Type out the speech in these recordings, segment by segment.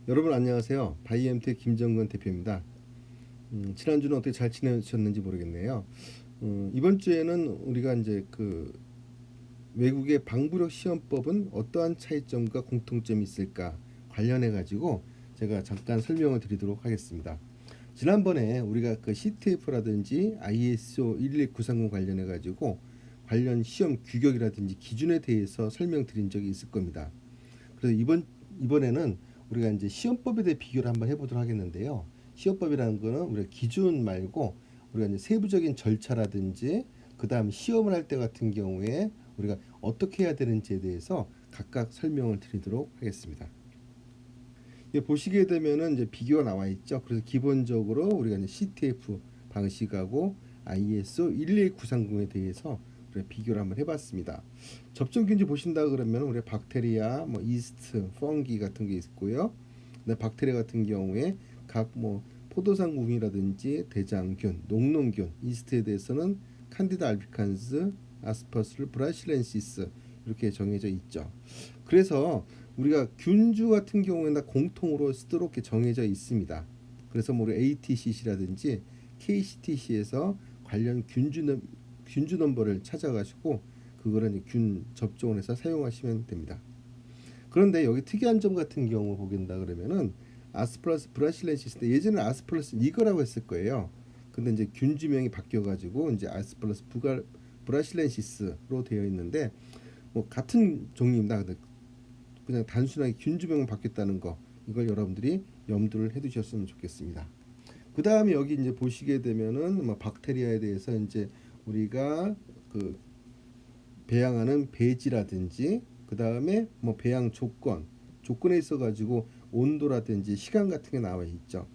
여러분 안녕하세요. 바이엠텍 김정근 대표입니다. 지난주는 어떻게 잘 지내셨는지 모르겠네요. 이번 주에는 우리가 이제 외국의 방부력 시험법은 어떠한 차이점과 공통점이 있을까 관련해 가지고 제가 잠깐 설명을 드리도록 하겠습니다. 지난번에 우리가 CTF라든지 ISO 11930 관련해 가지고 관련 시험 규격이라든지 기준에 대해서 설명드린 적이 있을 겁니다. 그래서 이번에는 우리가 이제 시험법에 대해 비교를 한번 해보도록 하겠는데요. 시험법이라는 거는 우리가 기준 말고 우리가 이제 세부적인 절차라든지 그다음 시험을 할 때 같은 경우에 우리가 어떻게 해야 되는지에 대해서 각각 설명을 드리도록 하겠습니다. 보시게 되면은 이제 비교가 나와 있죠. 그래서 기본적으로 우리가 이제 CTF 방식하고 ISO 11930에 대해서 우리가 비교를 한번 해봤습니다. 접종균지 보신다 그러면 우리 박테리아, 뭐 이스트, 펑기 같은 게 있고요. 근데 박테리아 같은 경우에 각 뭐 포도상궁이라든지 대장균, 녹농균, 이스트에 대해서는 칸디다 알비칸스, 아스퍼슬 브라실렌시스 이렇게 정해져 있죠. 그래서 우리가 균주 같은 경우에는 다 공통으로 쓰도록 이렇게 정해져 있습니다. 그래서 뭐 우리 ATCC라든지 KCTC에서 관련 균주 넘버를 찾아가지고 그거를 균 접종을 해서 사용하시면 됩니다. 그런데 여기 특이한 점 같은 경우 보긴다 그러면은 아스플러스 브라실렌시스 때 예전에 아스플러스 이거라고 했을 거예요. 근데 이제 균주명이 바뀌어가지고 이제 아스플러스 브라실렌시스로 되어 있는데 뭐 같은 종류입니다. 그냥 단순하게 균주명만 바뀌었다는 거 이걸 여러분들이 염두를 해두셨으면 좋겠습니다. 그 다음에 여기 이제 보시게 되면은 뭐 박테리아에 대해서 이제 우리가 그 배양하는 배지라든지 그 다음에 뭐 배양 조건에 있어 가지고 온도라든지 시간 같은 게 나와 있죠.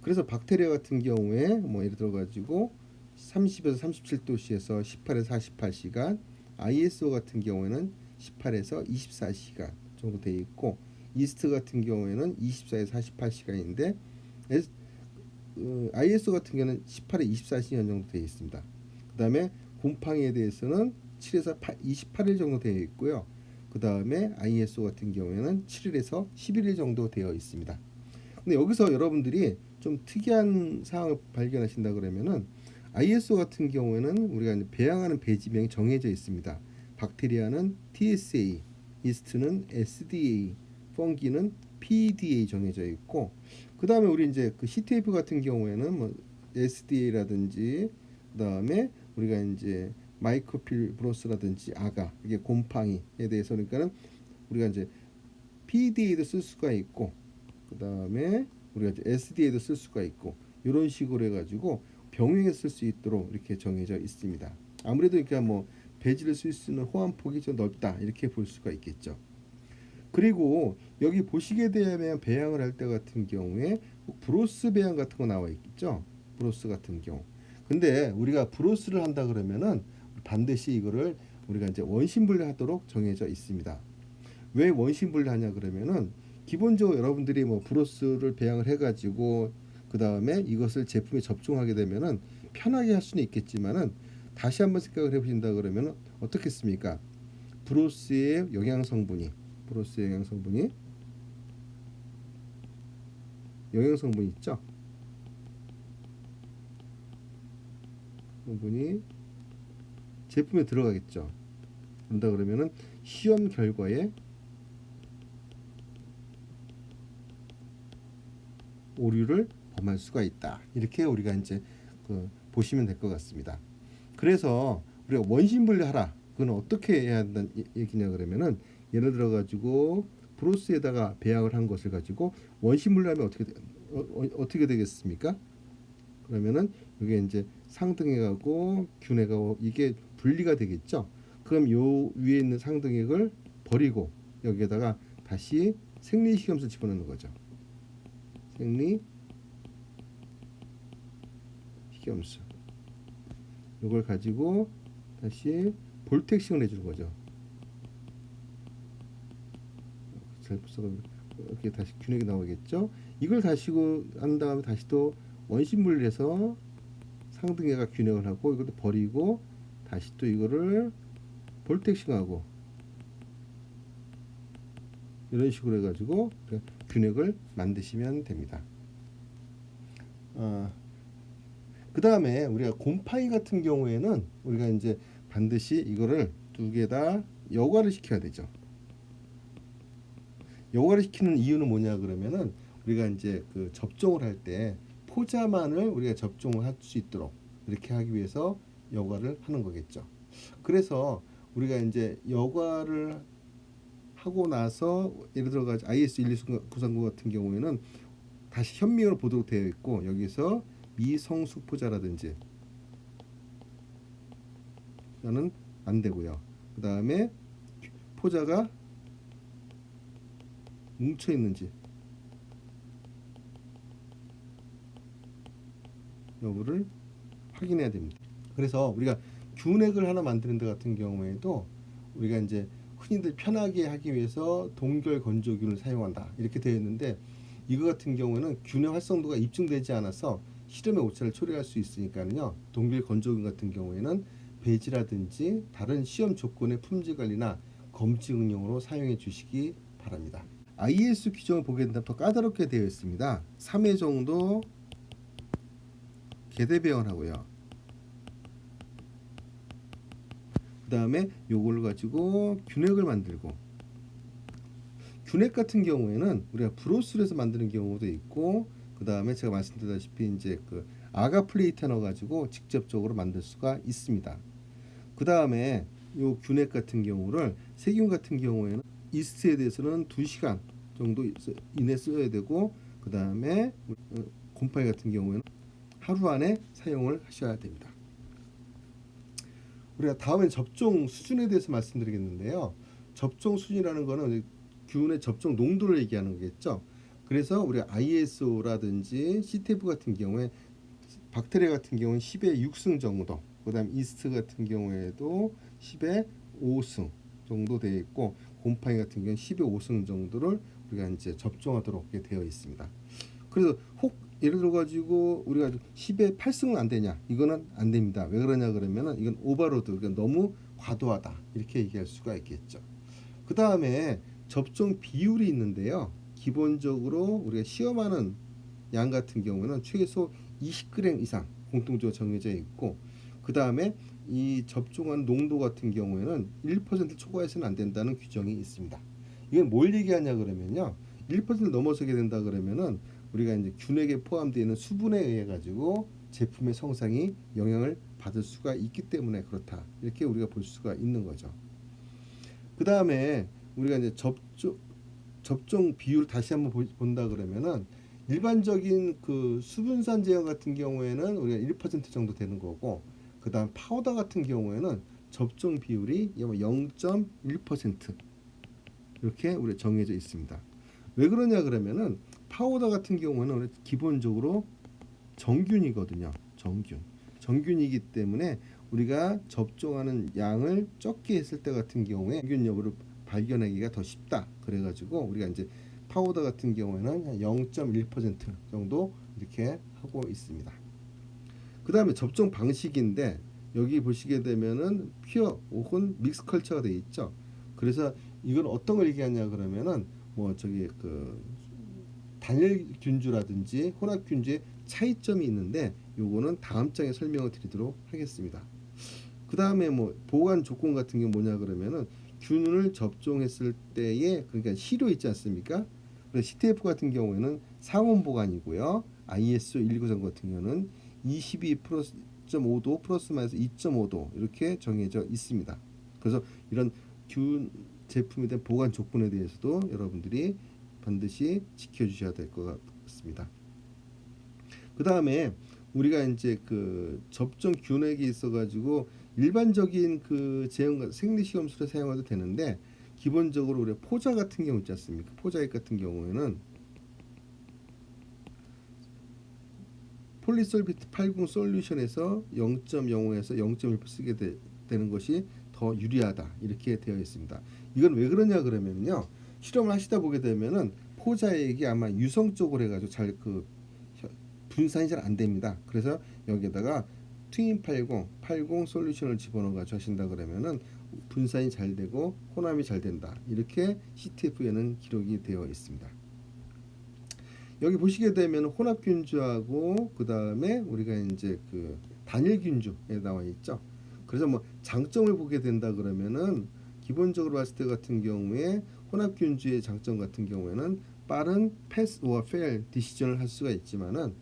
그래서 박테리아 같은 경우에 뭐 예를 들어 가지고 30에서 37도씨에서 18에서 48시간, ISO 같은 경우에는 18에서 24시간 정도 돼 있고 이스트 같은 경우에는 24에서 48시간인데 ISO 같은 경우는 18에 24시간 정도 되어 있습니다. 그 다음에 곰팡이에 대해서는 7에서 28일 정도 되어 있고요. 그 다음에 ISO 같은 경우에는 7일에서 11일 정도 되어 있습니다. 근데 여기서 여러분들이 좀 특이한 사항을 발견하신다 그러면은 ISO 같은 경우에는 우리가 배양하는 배지명이 정해져 있습니다. 박테리아는 TSA, 이스트는 SDA, 펑기는 PDA 정해져 있고 그 다음에 우리 이제 CTF 같은 경우에는 뭐 SDA라든지 그 다음에 우리가 이제 마이크로필브로스라든지 아가 이게 곰팡이에 대해서 그러니까는 우리가 이제 PDA도 쓸 수가 있고 그 다음에 우리가 이제 SDA도 쓸 수가 있고 이런 식으로 해가지고 병행해 쓸 수 있도록 이렇게 정해져 있습니다. 아무래도 그러니까 뭐 배지를 쓸 수 있는 호환폭이 좀 넓다 이렇게 볼 수가 있겠죠. 그리고 여기 보시게 되면 배양을 할 때 같은 경우에 브로스 배양 같은 거 나와 있겠죠. 브로스 같은 경우. 근데 우리가 브로스를 한다 그러면은 반드시 이거를 우리가 이제 원심 분리하도록 정해져 있습니다. 왜 원심 분리하냐 그러면은 기본적으로 여러분들이 뭐 브로스를 배양을 해가지고 그 다음에 이것을 제품에 접종하게 되면은 편하게 할 수는 있겠지만은 다시 한번 생각을 해보신다 그러면은 어떻겠습니까? 브로스의 영양 성분이 브로스의 영양 성분이 있죠. 성분이 제품에 들어가겠죠. 그런다 그러면은 시험 결과에 오류를 범할 수가 있다. 이렇게 우리가 이제 보시면 될 것 같습니다. 그래서 우리가 원심 분리하라. 그건 어떻게 해야 한다는 얘기냐 그러면은 예를 들어 가지고 브로스에다가 배양을 한 것을 가지고 원심 분리하면 어떻게 되겠습니까? 그러면은 이게 이제 상등액하고 균액하고 이게 분리가 되겠죠. 그럼 요 위에 있는 상등액을 버리고 여기에다가 다시 생리식염수 집어넣는 거죠. 생리식염수. 이걸 가지고 다시 볼텍싱을 해주는 거죠. 이렇게 다시 균형이 나오겠죠. 이걸 다시고 한 다음에 다시 또 원심분리를 해서 상등해가 균형을 하고 이걸 버리고 다시 또 이거를 볼텍싱하고 이런 식으로 해가지고 균핵을 만드시면 됩니다. 그 다음에 우리가 곰팡이 같은 경우에는 우리가 이제 반드시 이거를 두 개 다 여과를 시켜야 되죠. 여과를 시키는 이유는 뭐냐 그러면은 우리가 이제 그 접종을 할 때 포자만을 우리가 접종을 할 수 있도록 이렇게 하기 위해서 여과를 하는 거겠죠. 그래서 우리가 이제 여과를 하고 나서 예를 들어 가지고 IS 12939 같은 경우에는 다시 현미경을 보도록 되어 있고 여기서 미성숙 포자라든지 는 안 되고요. 그 다음에 포자가 뭉쳐 있는지 여부를 확인해야 됩니다. 그래서 우리가 균핵을 하나 만드는 데 같은 경우에도 우리가 이제 흔히들 편하게 하기 위해서 동결 건조균을 사용한다 이렇게 되어 있는데 이거 같은 경우에는 균의 활성도가 입증되지 않아서 실험의 오차를 초래할 수 있으니까요. 동결 건조균 같은 경우에는 배지라든지 다른 시험 조건의 품질 관리나 검증 응용으로 사용해 주시기 바랍니다. IS 규정을 보게 된다면 더 까다롭게 되어 있습니다. 3회 정도 계대배원하고요. 그 다음에 요걸 가지고 균핵을 만들고 균핵 같은 경우에는 우리가 브로스에서 만드는 경우도 있고 그 다음에 제가 말씀드렸다시피 이제 그 아가 플레이트 넣어 가지고 직접적으로 만들 수가 있습니다. 그 다음에 요 균핵 같은 경우를 세균 같은 경우에는 이스트에 대해서는 2시간 정도 이내 써야 되고 그 다음에 곰팡이 같은 경우에는 하루 안에 사용을 하셔야 됩니다. 우리가 다음엔 접종 수준에 대해서 말씀드리겠는데요. 접종 수준이라는 거는 균의 접종 농도를 얘기하는 거겠죠. 그래서 우리가 ISO라든지 CTF 같은 경우에 박테리아 같은 경우는 10의 6승 정도, 그다음 이스트 같은 경우에도 10의 5승 정도 되어 있고 곰팡이 같은 경우는 10의 5승 정도를 우리가 이제 접종하도록 되어 있습니다. 그래서 혹 예를 들어 가지고 우리가 10에 8승은 안 되냐? 이거는 안 됩니다. 왜 그러냐 그러면은 이건 오버로드, 그러니까 너무 과도하다 이렇게 얘기할 수가 있겠죠. 그 다음에 접종 비율이 있는데요. 기본적으로 우리가 시험하는 양 같은 경우는 최소 20g 이상 공통적으로 정해져 있고 그 다음에 이 접종한 농도 같은 경우에는 1% 초과해서는 안 된다는 규정이 있습니다. 이건 뭘 얘기하냐 그러면요. 1%를 넘어서게 된다 그러면은 우리가 이제 균핵에 포함되어 있는 수분에 의해 가지고 제품의 성상이 영향을 받을 수가 있기 때문에 그렇다. 이렇게 우리가 볼 수가 있는 거죠. 그 다음에 우리가 이제 접종 비율 다시 한번 본다 그러면은 일반적인 그 수분산 제형 같은 경우에는 우리가 1% 정도 되는 거고 그 다음 파우더 같은 경우에는 접종 비율이 0.1% 이렇게 우리 정해져 있습니다. 왜 그러냐 그러면은 파우더 같은 경우는 기본적으로 정균이거든요. 정균이기 때문에 우리가 접종하는 양을 적게 했을 때 같은 경우에 정균 여부를 발견하기가 더 쉽다. 그래가지고 우리가 이제 파우더 같은 경우에는 0.1% 정도 이렇게 하고 있습니다. 그 다음에 접종 방식인데 여기 보시게 되면은 퓨어 혹은 믹스 컬처가 되어 있죠. 그래서 이건 어떤 걸 얘기하냐 그러면은 뭐 저기 그 단일균주라든지 혼합균주의 차이점이 있는데 요거는 다음 장에 설명을 드리도록 하겠습니다. 그 다음에 뭐 보관 조건 같은 게 뭐냐 그러면은 균을 접종했을 때에 그러니까 시료 있지 않습니까? 그래서 CTF 같은 경우에는 상온 보관이고요. ISO 11939 같은 경우는 22.5도 플러스 마이너스 2.5도 이렇게 정해져 있습니다. 그래서 이런 균 제품에 대한 보관 조건에 대해서도 여러분들이 반드시 지켜주셔야 될 것 같습니다. 그 다음에 우리가 이제 그 접종 균핵이 있어가지고 일반적인 그 제형 생리식염수를 사용해도 되는데 기본적으로 우리 포자 같은 경우 있지 않습니까? 포자액 같은 경우에는 폴리솔비트 80 솔루션에서 0.05에서 0.1% 쓰게 되는 것이 더 유리하다 이렇게 되어 있습니다. 이건 왜 그러냐 그러면요. 실험을 하시다 보게 되면은 포자액이 아마 유성적으로 해가지고 잘 그 분산이 잘 안 됩니다. 그래서 여기에다가 트윈 80 솔루션을 집어넣어 가지고 하신다 그러면은 분산이 잘 되고 혼합이 잘 된다. 이렇게 CTF에는 기록이 되어 있습니다. 여기 보시게 되면 혼합균주하고 그 다음에 우리가 이제 그 단일균주에 나와 있죠. 그래서 뭐 장점을 보게 된다 그러면은 기본적으로 봤을 때 같은 경우에 혼합균주의 장점 같은 경우에는 빠른 패스 or fail 디시전을 할 수가 있지만은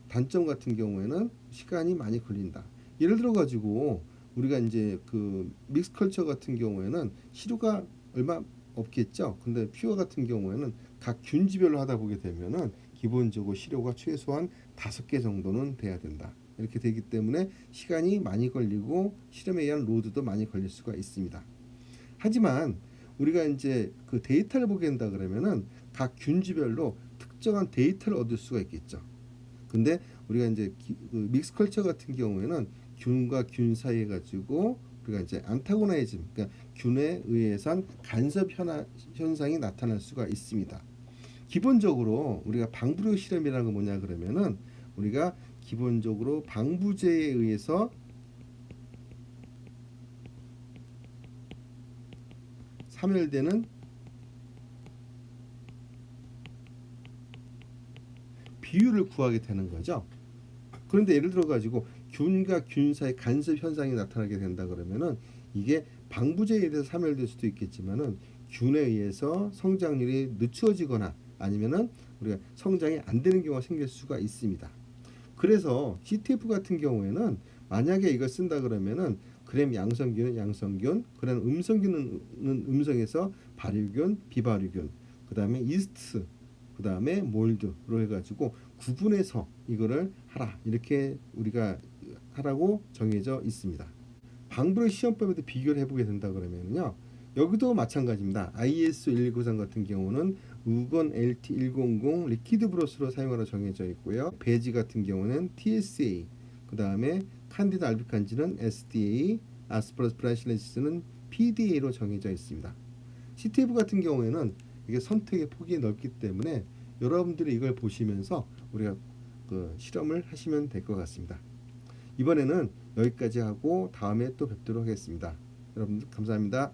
단점 같은 경우에는 시간이 많이 걸린다. 예를 들어 가지고 우리가 이제 그 믹스컬처 같은 경우에는 시료가 얼마 없겠죠. 근데 퓨어 같은 경우에는 각 균지별로 하다 보게 되면은 기본적으로 시료가 최소한 5개 정도는 돼야 된다. 이렇게 되기 때문에 시간이 많이 걸리고 실험에 의한 로드도 많이 걸릴 수가 있습니다. 하지만 우리가 이제 그 데이터를 보게 된다 그러면은 각 균지별로 특정한 데이터를 얻을 수가 있겠죠. 근데 우리가 이제 그 믹스컬처 같은 경우에는 균과 균 사이에 가지고 우리가 이제 안타고나이즘, 그러니까 균에 의해서 간섭 현상이 나타날 수가 있습니다. 기본적으로 우리가 방부력 실험이라는 건 뭐냐 그러면은 우리가 기본적으로 방부제에 의해서 사멸되는 비율을 구하게 되는 거죠. 그런데 예를 들어 가지고 균과 균 사이 간섭 현상이 나타나게 된다 그러면은 이게 방부제에 의해서 사멸될 수도 있겠지만은 균에 의해서 성장률이 늦추어지거나 아니면은 우리가 성장이 안 되는 경우가 생길 수가 있습니다. 그래서 CTF 같은 경우에는 만약에 이걸 쓴다 그러면은 그램 양성균은 양성균, 그램 음성균은 음성에서 발효균, 비발효균, 그 다음에 이스트, 그 다음에 몰드로 해가지고 구분해서 이거를 하라 이렇게 우리가 하라고 정해져 있습니다. 방부력 시험법에도 비교를 해보게 된다 그러면요. 여기도 마찬가지입니다. IS 193 같은 경우는 우건 LT100 리퀴드 브로스로 사용하라 정해져 있고요. 배지 같은 경우는 TSA, 그 다음에 칸디다 알비칸지는 SDA, 아스퍼러스 브라실렌시스는 PDA로 정해져 있습니다. CTF 같은 경우에는 이게 선택의 폭이 넓기 때문에 여러분들이 이걸 보시면서 우리가 그 실험을 하시면 될 것 같습니다. 이번에는 여기까지 하고 다음에 또 뵙도록 하겠습니다. 여러분들 감사합니다.